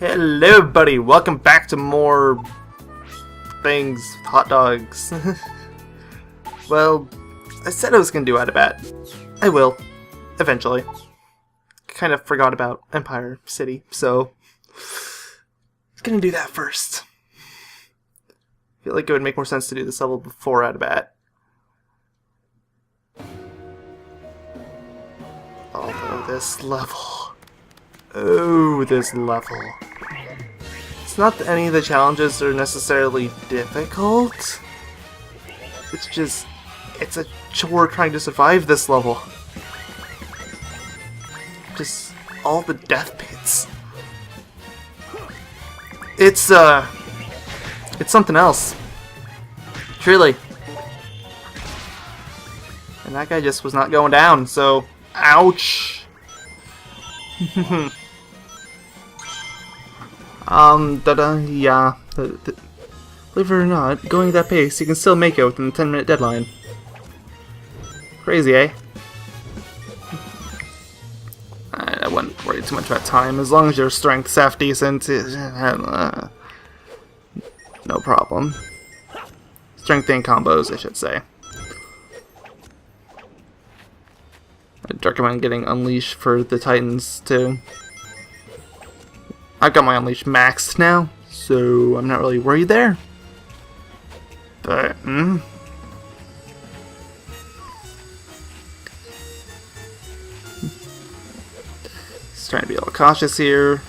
Hello everybody, welcome back to more things, hot dogs. Well, I said I was going to do Adabat. I will, eventually. Kind of forgot about Empire City, so I'm going to do that first. I feel like it would make more sense to do this level before Adabat. Although this level... Oh, this level. It's not that any of the challenges are necessarily difficult. It's just... it's a chore trying to survive this level. Just all the death pits. It's something else. Truly. And that guy just was not going down, so... ouch! Yeah. Believe it or not, going at that pace, you can still make it within the 10-minute deadline. Crazy, eh? I wouldn't worry too much about time. As long as your strength's half decent, no problem. Strength and combos, I should say. I'd recommend getting Unleash for the Titans, too. I've got my Unleash maxed now, so I'm not really worried there. But, Just trying to be a little cautious here.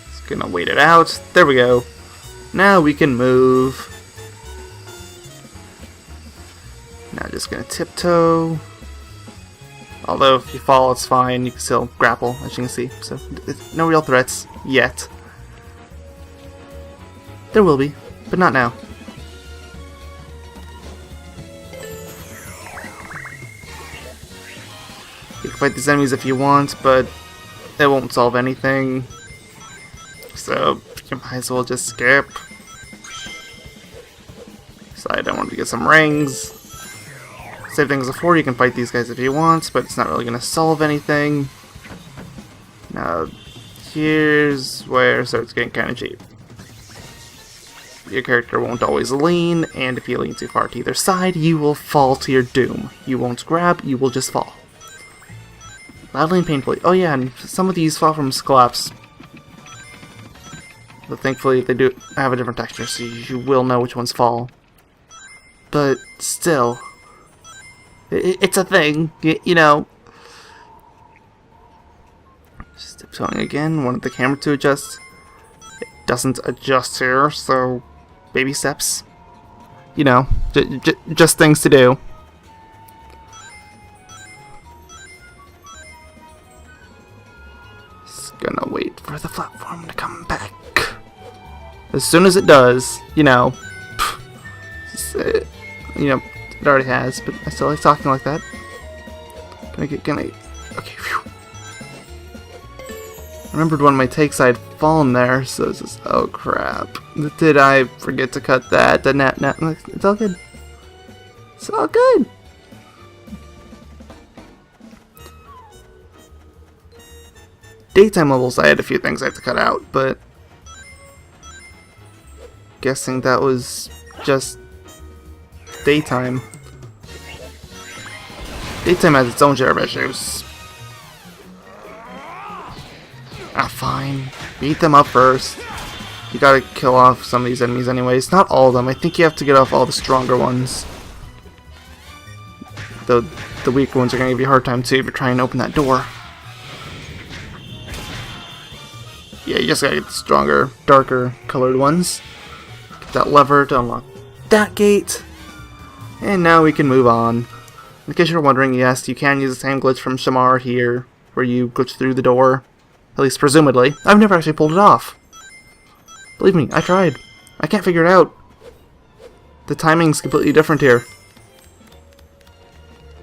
Just gonna wait it out. There we go. Now we can move. Now just gonna tiptoe. Although if you fall, it's fine. You can still grapple, as you can see. So no real threats yet. There will be, but not now. You can fight these enemies if you want, but it won't solve anything. So you might as well just skip. Decide I want to get some rings. Same thing as before, you can fight these guys if you want, but it's not really going to solve anything. Now, here's where it starts getting kind of cheap. Your character won't always lean, and if you lean too far to either side, you will fall to your doom. You won't grab, you will just fall. Loudly and painfully. Oh yeah, and some of these fall from collapse. But thankfully they do have a different texture, so you will know which ones fall. But still... it's a thing, you know. Just tiptoeing again. Wanted the camera to adjust. It doesn't adjust here, so baby steps. You know, just things to do. Just gonna wait for the platform to come back. As soon as it does, you know, it already has, but I still like talking like that. Okay, phew. I remembered one of my takes I'd fallen there, so it's just, oh crap. Did I forget to cut that? It's all good. It's all good. Daytime levels, I had a few things I had to cut out, but guessing that was just daytime. Daytime has its own share of issues. Ah, fine. Beat them up first. You gotta kill off some of these enemies anyways. Not all of them. I think you have to get off all the stronger ones. The weaker ones are gonna give you a hard time too if you're trying to open that door. Yeah, you just gotta get the stronger, darker colored ones. Get that lever to unlock that gate. And now we can move on. In case you're wondering, yes, you can use the same glitch from Shamar here, where you glitch through the door. At least presumably. I've never actually pulled it off. Believe me, I tried. I can't figure it out. The timing's completely different here.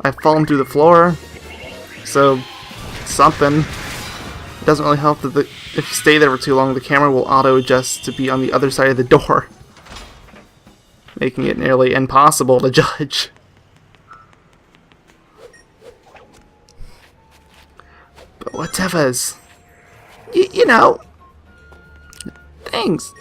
I've fallen through the floor, so something. It doesn't really help that if you stay there for too long, the camera will auto-adjust to be on the other side of the door, making it nearly impossible to judge. But whatever's. You know, Thanks!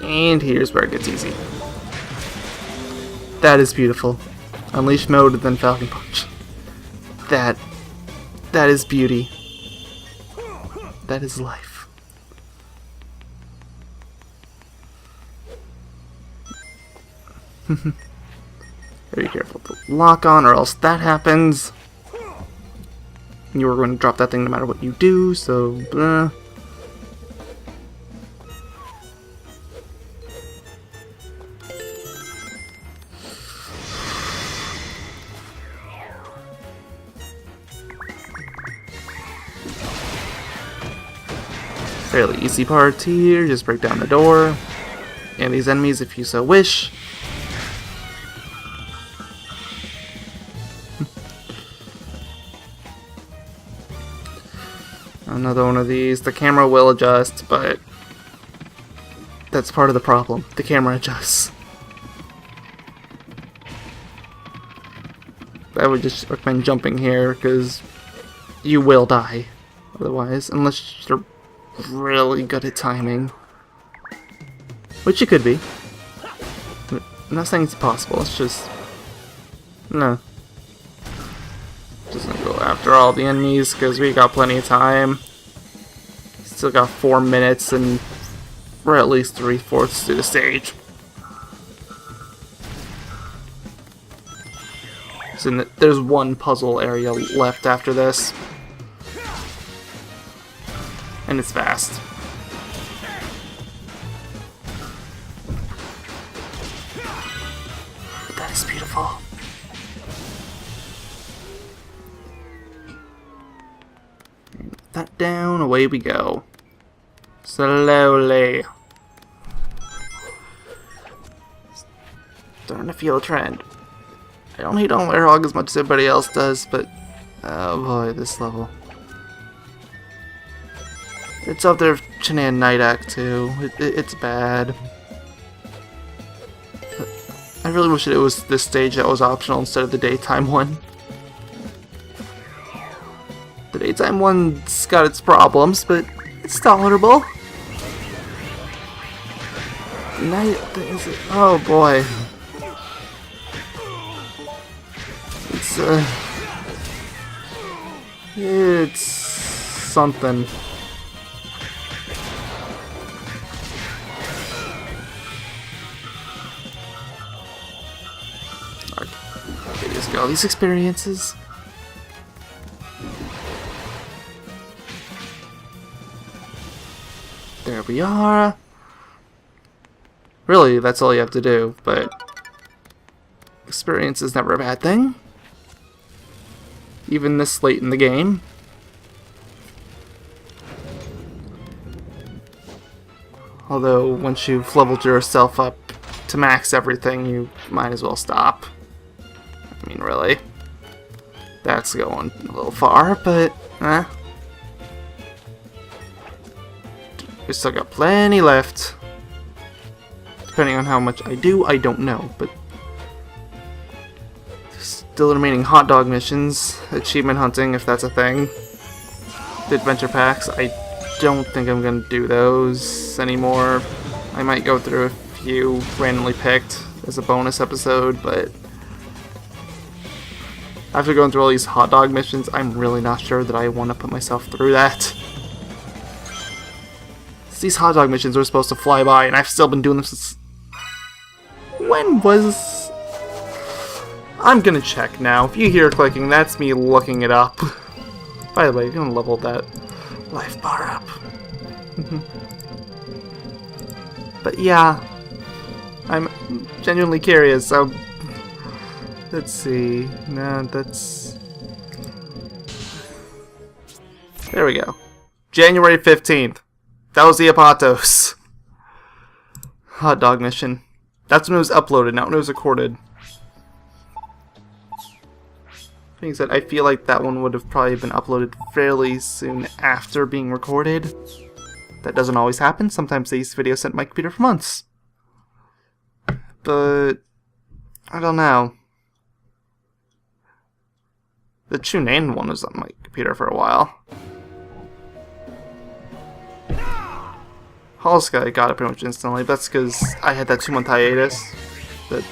And here's where it gets easy. That is beautiful. Unleash mode, then Falcon Punch. That is beauty. That is life. Very careful to lock on, or else that happens. You are going to drop that thing no matter what you do, so blah. Fairly easy part here, just break down the door, and these enemies if you so wish. Another one of these. The camera will adjust, but that's part of the problem. The camera adjusts. I would just recommend jumping here, because you will die otherwise, unless you're really good at timing. Which you could be. I'm not saying it's possible, it's just... no. Just gonna go after all the enemies, because we got plenty of time. Still got 4 minutes, and we're at least 3/4 through the stage. So there's one puzzle area left after this. And it's fast. That is beautiful. That down, away we go. Slowly. Starting to feel a trend. I don't hate on Werehog as much as everybody else does, but oh boy, this level. It's up there with Chinan Night Act too. It's bad. But I really wish it was this stage that was optional instead of the daytime one. The daytime one's got its problems, but it's tolerable. Night, oh boy. It's something. Okay, just get all these experiences. There we are. Really, that's all you have to do, but experience is never a bad thing. Even this late in the game. Although, once you've leveled yourself up to max everything, you might as well stop. I mean, really. That's going a little far, but, we still got plenty left. Depending on how much I do, I don't know, but still remaining hot dog missions, achievement hunting if that's a thing. The adventure packs, I don't think I'm gonna do those anymore. I might go through a few randomly picked as a bonus episode, but after going through all these hot dog missions, I'm really not sure that I want to put myself through that. These hot dog missions were supposed to fly by, and I've still been doing them since... when was... I'm gonna check now. If you hear clicking, that's me looking it up. By the way, I'm gonna level that life bar up. But yeah, I'm genuinely curious, so... let's see... no, that's... there we go. January 15th. That was the Apatos hot dog mission. That's when it was uploaded, not when it was recorded. Being said, I feel like that one would have probably been uploaded fairly soon after being recorded. That doesn't always happen. Sometimes these videos sit on my computer for months. but I don't know. The Chunain one was on my computer for a while. Hallsky got it pretty much instantly. That's because I had that 2-month hiatus. That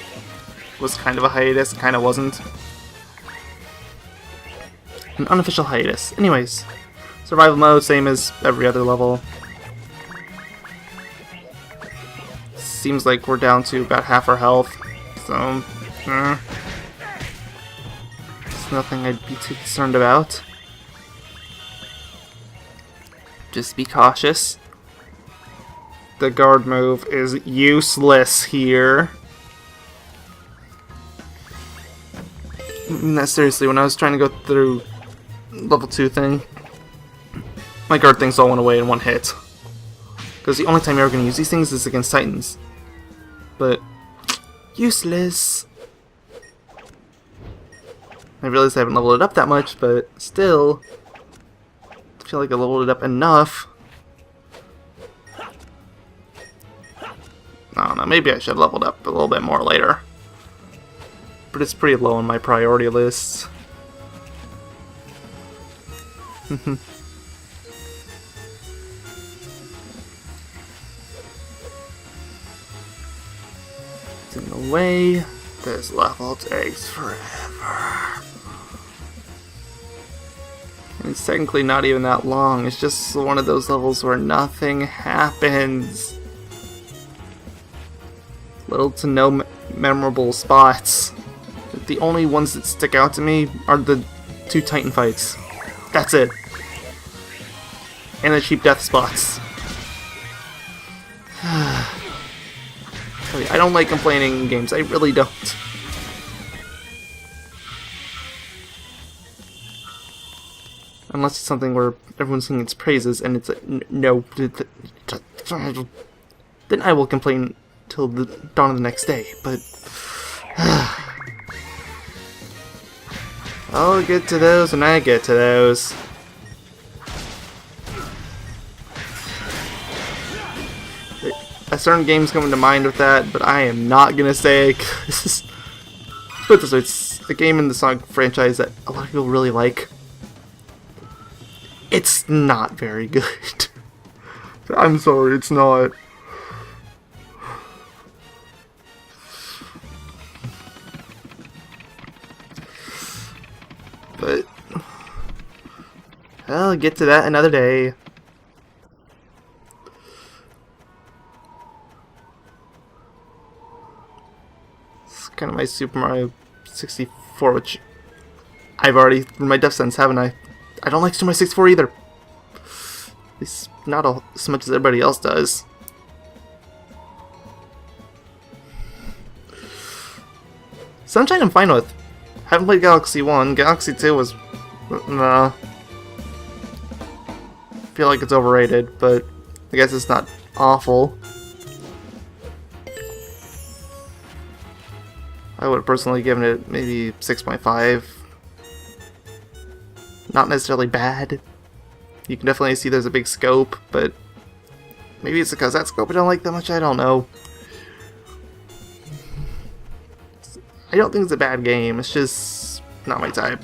was kind of a hiatus, kind of wasn't. An unofficial hiatus. Anyways, survival mode, same as every other level. Seems like we're down to about half our health, so it's nothing I'd be too concerned about. Just be cautious. The guard move is useless here. No, seriously, when I was trying to go through level 2 thing, my guard things all went away in one hit. Because the only time you're ever going to use these things is against Titans. But useless. I realize I haven't leveled it up that much, but still, I feel like I leveled it up enough. I don't know, maybe I should have leveled up a little bit more later. But it's pretty low on my priority list. In the way, this level takes forever. And it's technically not even that long, it's just one of those levels where nothing happens. Little to no memorable spots. The only ones that stick out to me are the 2 Titan fights. That's it. And the cheap death spots. I don't like complaining in games, I really don't. Unless it's something where everyone's singing its praises and it's like, no. Then I will complain till the dawn of the next day, but I'll get to those when I get to those. A certain game's coming to mind with that, but I am not gonna say it, cause put it this way, it's a game in the Sonic franchise that a lot of people really like. It's not very good. I'm sorry, it's not. But I'll get to that another day. Kind of my Super Mario 64, which I've already in my death sense, haven't I? I don't like Super Mario 64 either. At least not as much as everybody else does. Sunshine I'm fine with. Haven't played Galaxy 1. Galaxy 2 was... nah. Feel like it's overrated, but I guess it's not awful. I would have personally given it maybe 6.5. Not necessarily bad. You can definitely see there's a big scope, but maybe it's because that scope I don't like that much, I don't know. I don't think it's a bad game, it's just not my type.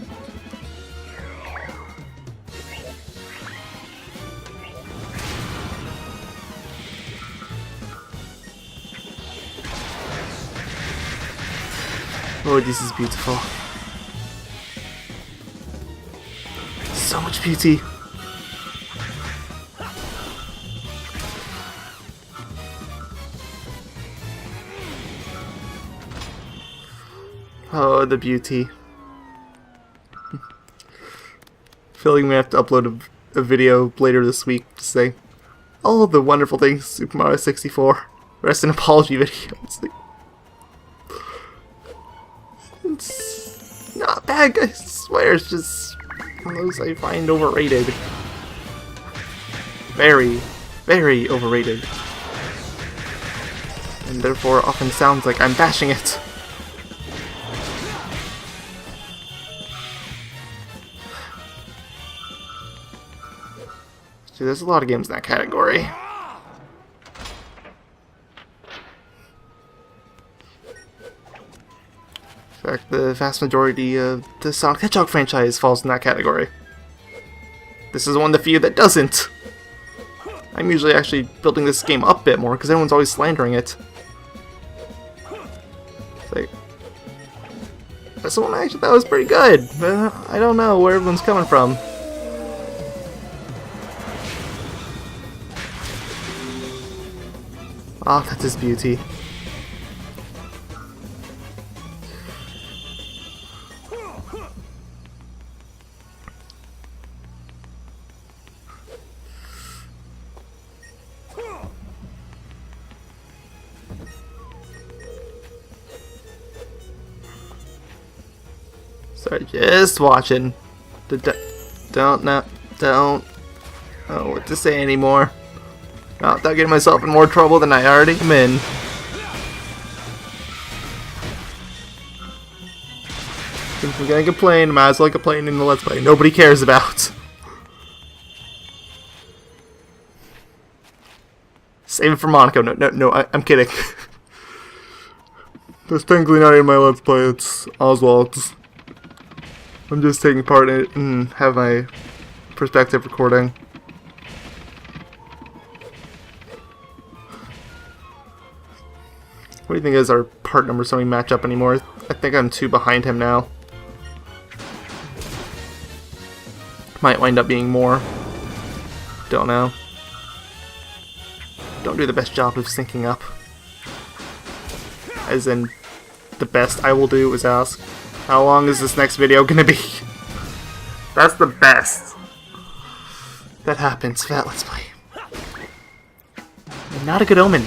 Oh, this is beautiful. So much beauty. Oh, the beauty. Feeling we have to upload a video later this week to say all the wonderful things Super Mario 64. Rest an apology video. It's not bad, I swear, it's just one of those I find overrated. Very, very overrated. And therefore often sounds like I'm bashing it. See, there's a lot of games in that category. fact, the vast majority of the Sonic the Hedgehog franchise falls in that category. This is one of the few that doesn't. I'm usually actually building this game up a bit more because everyone's always slandering it. It's like, this one actually that was pretty good, but I don't know where everyone's coming from. Ah, that's his beauty. Sorry, just watching. Don't know what to say anymore. Not without getting myself in more trouble than I already am in. If we're gonna complain, might as well complain in the Let's Play nobody cares about. Save it for Monaco. No, I'm kidding. That's technically not in my Let's Play, it's Oswald's. I'm just taking part in it and have my perspective recording. What do you think is our part numbers don't even match up anymore? I think I'm 2 behind him now. Might wind up being more. Don't know. Don't do the best job of syncing up. As in, the best I will do is ask, how long is this next video gonna be? That's the best that happens for that Let's Play. Not a good omen.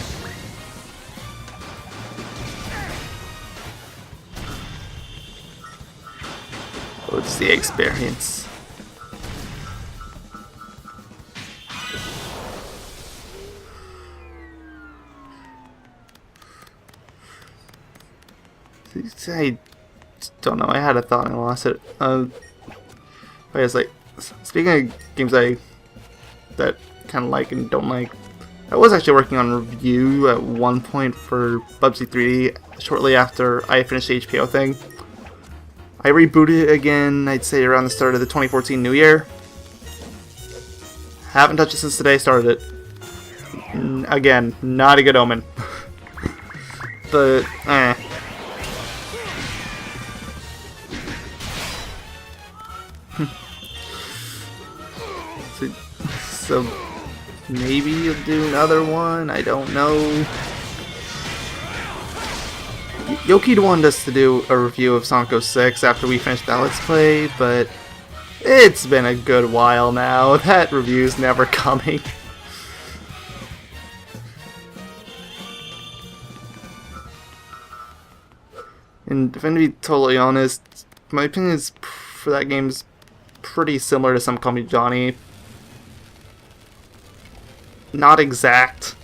What's the experience? I don't know. I had a thought and I lost it. But it's like, speaking of games that kind of like and don't like, I was actually working on a review at one point for Bubsy 3D shortly after I finished the HBO thing. I rebooted it again, I'd say around the start of the 2014 New Year. Haven't touched it since the day I started it. Again, not a good omen. But, So, maybe you'll do another one, I don't know. Yoki wanted us to do a review of Sonic 06 after we finished that Let's Play, but it's been a good while now. That review's never coming. And if I'm to be totally honest, my opinion is for that game's pretty similar to Some Call Me Johnny. Not exact,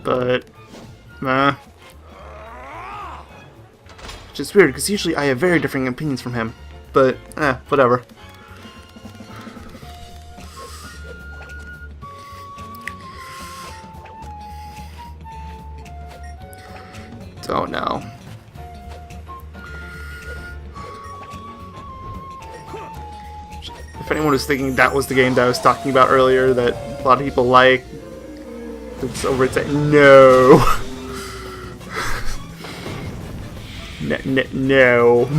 but which is weird because usually I have very differing opinions from him, but whatever. Don't know. If anyone was thinking that was the game that I was talking about earlier that a lot of people like, it's over at no. No.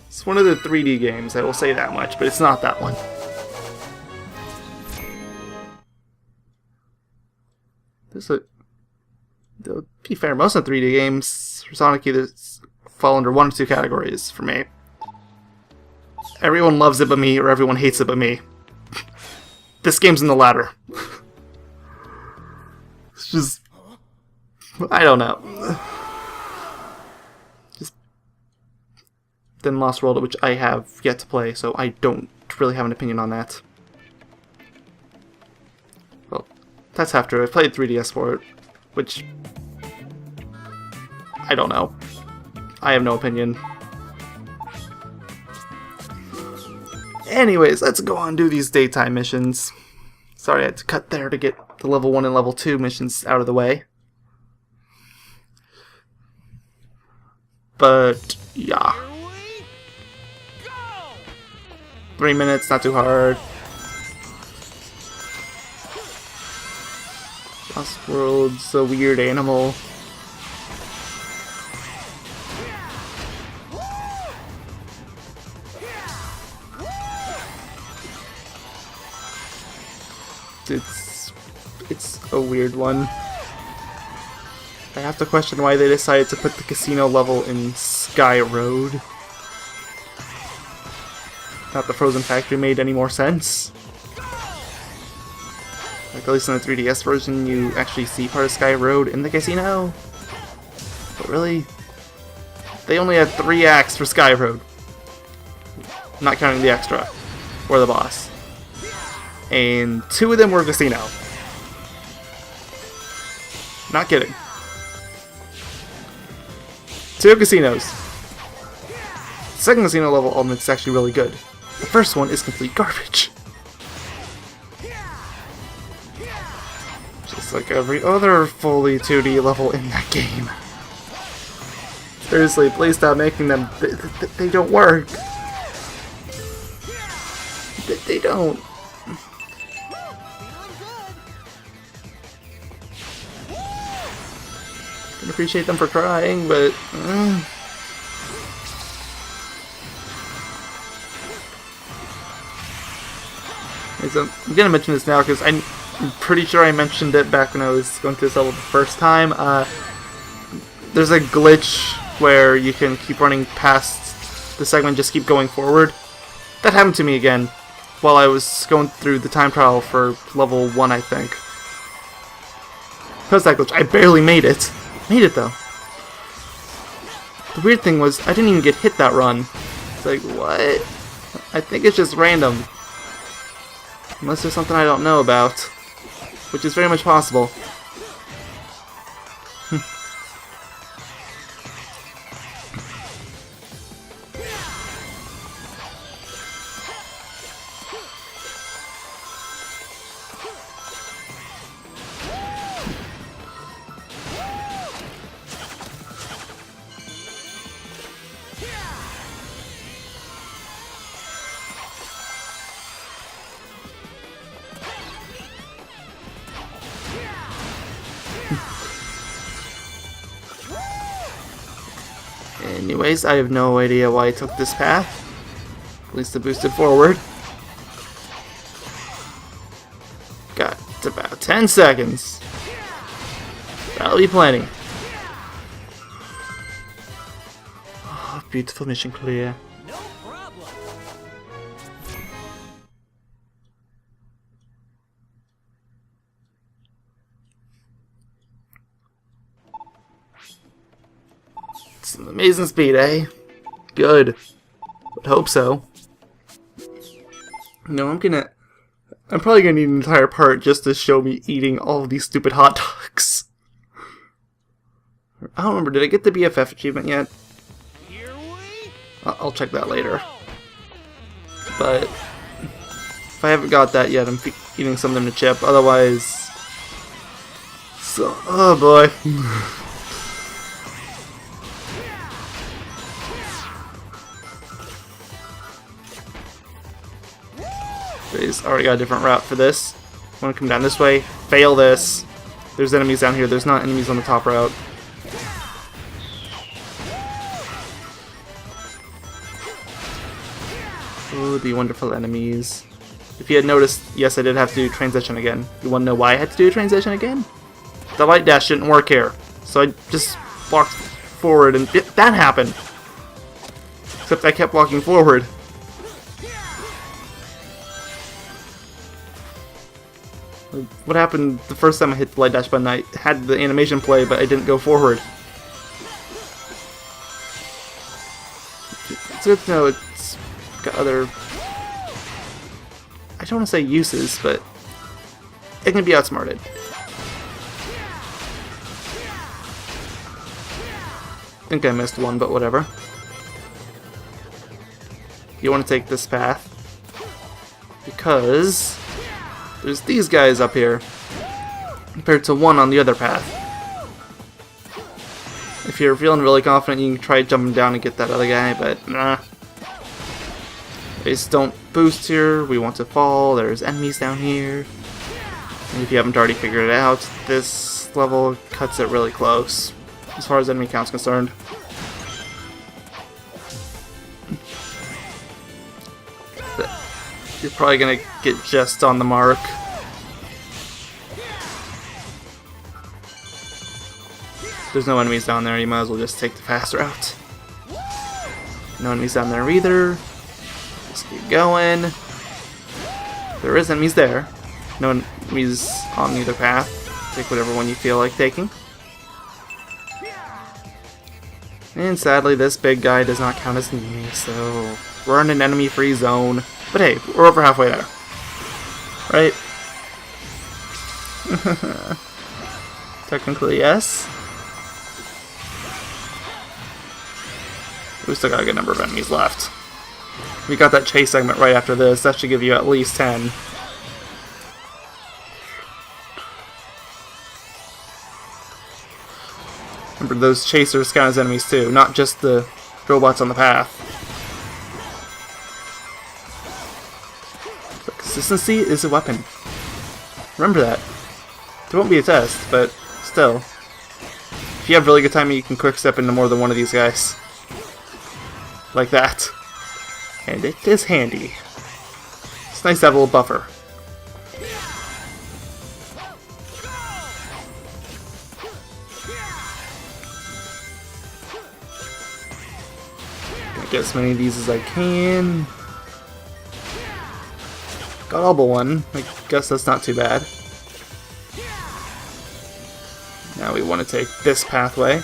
It's one of the 3D games, I will say that much, but it's not that one. To be fair, most of the 3D games for Sonic either fall under one or two categories for me. Everyone loves it but me, or everyone hates it but me. This game's in the latter. It's just, I don't know. Just then Lost World, which I have yet to play, so I don't really have an opinion on that. Well, that's half true. I played 3DS for it, which I don't know. I have no opinion. Anyways, let's go on and do these daytime missions. Sorry, I had to cut there to get the level 1 and level 2 missions out of the way. But, yeah. 3 minutes, not too hard. Lost World's a weird animal. It's a weird one. I have to question why they decided to put the casino level in Sky Road. Not the Frozen Factory made any more sense. Like, at least in the 3DS version, you actually see part of Sky Road in the casino. But really, they only had 3 acts for Sky Road. Not counting the extra, or the boss. And 2 of them were casino. Not kidding. 2 casinos. The second casino level element is actually really good. The first one is complete garbage. Just like every other fully 2D level in that game. Seriously, please stop making them. They don't work. They don't. I appreciate them for trying, but I'm gonna mention this now because I'm pretty sure I mentioned it back when I was going through this level the first time. There's a glitch where you can keep running past the segment, just keep going forward. That happened to me again while I was going through the time trial for level 1, I think. Because that glitch, I barely made it. Made it though. The weird thing was, I didn't even get hit that run. It's like, what? I think it's just random. Unless there's something I don't know about. Which is very much possible. Anyways, I have no idea why I took this path. At least to boost it forward. Got about 10 seconds. That'll be plenty. Oh, beautiful mission clear. Some amazing speed, eh? Good. Would hope so. No, I'm probably gonna need an entire part just to show me eating all of these stupid hot dogs. I don't remember, did I get the BFF achievement yet? I'll check that later. But if I haven't got that yet, I'm eating something to chip. Otherwise, so oh boy. He's already got a different route for this. I want to come down this way. Fail this. There's enemies down here. There's not enemies on the top route. Oh, the wonderful enemies. If you had noticed, yes, I did have to do transition again. You want to know why I had to do a transition again? The light dash didn't work here. So I just walked forward and that happened. Except I kept walking forward. What happened the first time I hit the light dash button? I had the animation play, but I didn't go forward. It's good to know it's got other... I don't want to say uses, but it can be outsmarted. I think I missed one, but whatever. You want to take this path because there's these guys up here compared to one on the other path. If you're feeling really confident, you can try jumping down and get that other guy, but nah. They just don't boost here. We want to fall. There's enemies down here. And if you haven't already figured it out, this level cuts it really close as far as enemy count's concerned. You're probably gonna get just on the mark. There's no enemies down there, you might as well just take the fast route. No enemies down there either. Just keep going. There is enemies there. No enemies on either path. Take whatever one you feel like taking. And sadly, this big guy does not count as enemy, so we're in an enemy-free zone. But hey, we're over halfway there. Right? Technically, yes. We still got a good number of enemies left. We got that chase segment right after this. That should give you at least 10. Remember, those chasers count as enemies too, not just the robots on the path. So consistency is a weapon. Remember that. There won't be a test, but still. If you have really good timing, you can quick step into more than one of these guys. Like that. And it is handy. It's nice to have a little buffer. Get as many of these as I can. Got all but one. I guess that's not too bad. Now we want to take this pathway.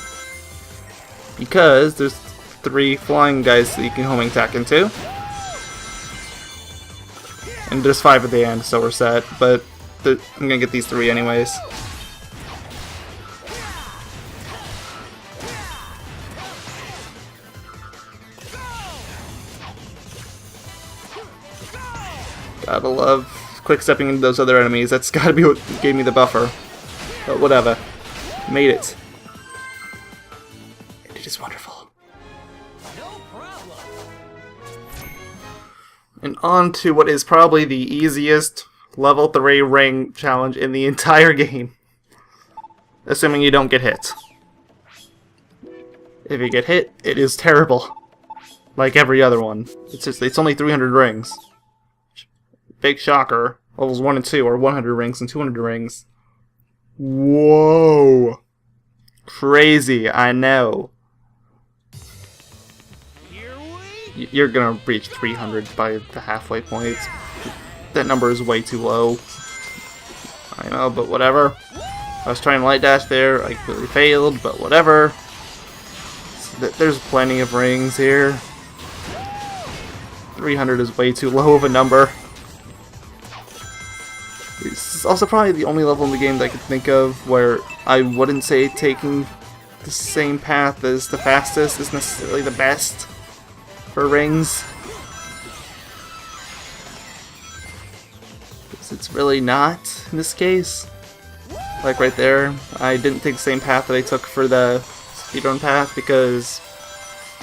Because there's 3 flying guys that you can homing attack into. And there's 5 at the end, so we're set. But I'm gonna get these 3 anyways. Gotta love quick stepping into those other enemies. That's gotta be what gave me the buffer. But whatever. Made it. And it is wonderful. And on to what is probably the easiest level 3 ring challenge in the entire game. Assuming you don't get hit. If you get hit, it is terrible. Like every other one. It's only 300 rings. Big shocker. Levels 1 and 2 are 100 rings and 200 rings. Whoa! Crazy, I know. You're gonna reach 300 by the halfway point. That number is way too low. I know, but whatever. I was trying light dash there, I completely failed, but whatever. There's plenty of rings here. 300 is way too low of a number. This is also probably the only level in the game that I could think of where I wouldn't say taking the same path as the fastest is necessarily the best for rings. Because it's really not in this case. Like right there, I didn't take the same path that I took for the speedrun path because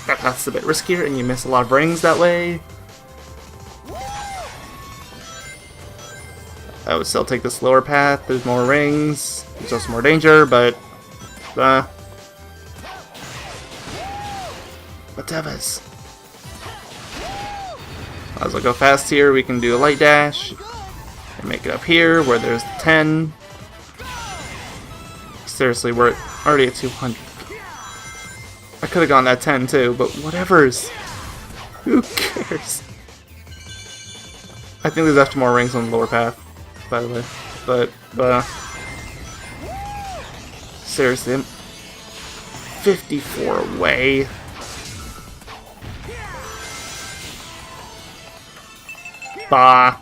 that path's a bit riskier and you miss a lot of rings that way. I would still take this lower path, there's more rings, there's also more danger, but whatevers. As I go fast here, we can do a light dash and make it up here where there's 10. Seriously, we're already at 200. I could have gone that 10 too, but whatevers. Who cares? I think there's actually more rings on the lower path, by the way. But seriously, I'm 54 away. Bah.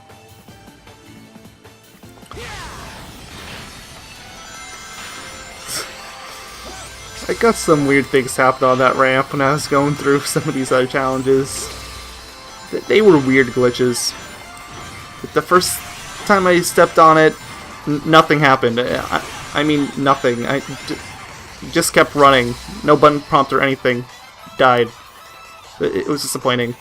I got some weird things happen on that ramp when I was going through some of these other challenges. They were weird glitches. The first time I stepped on it, nothing happened. I mean, nothing. I just kept running. No button prompt or anything. Died. It was disappointing.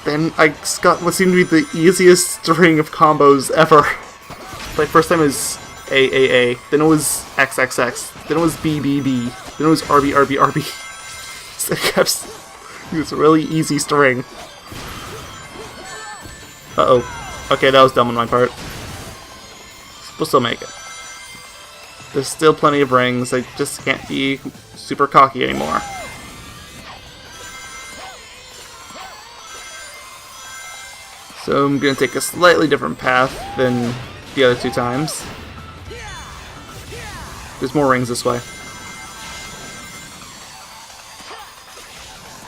Then I got what seemed to be the easiest string of combos ever. Like, first time it was AAA, then it was XXX, then it was BBB, then it was RB. So it kept... It was a really easy string. Uh-oh. Okay, that was dumb on my part. We'll still make it. There's still plenty of rings, I just can't be super cocky anymore. So I'm going to take a slightly different path than the other 2 times. There's more rings this way.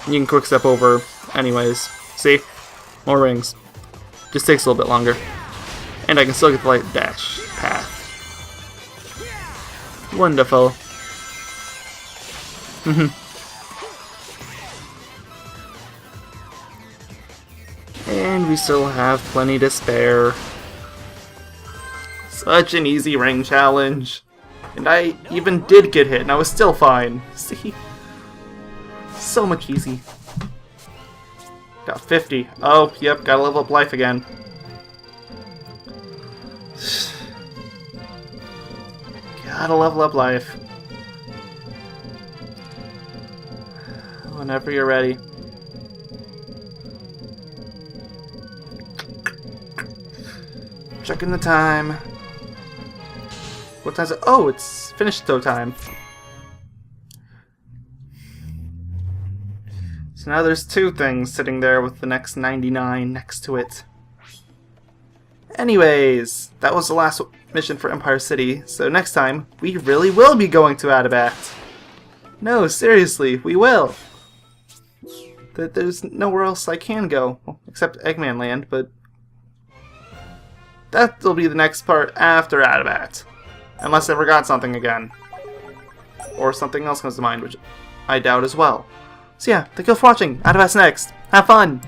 You can quick step over anyways. See? More rings. Just takes a little bit longer. And I can still get the light dash path. Wonderful. And we still have plenty to spare. Such an easy ring challenge. And I even did get hit and I was still fine. See? So much easy. Got 50. Oh, yep, gotta level up life again. Gotta level up life. Whenever you're ready. Checking the time. What time is it? Oh, it's finished though time. So now there's 2 things sitting there with the next 99 next to it. Anyways, that was the last mission for Empire City, so next time, we really will be going to Adabat. No, seriously, we will. There's nowhere else I can go, well, except Eggman Land, but that'll be the next part after Adabat. Unless I forgot something again. Or something else comes to mind, which I doubt as well. So yeah, thank you for watching. Adabat's next. Have fun!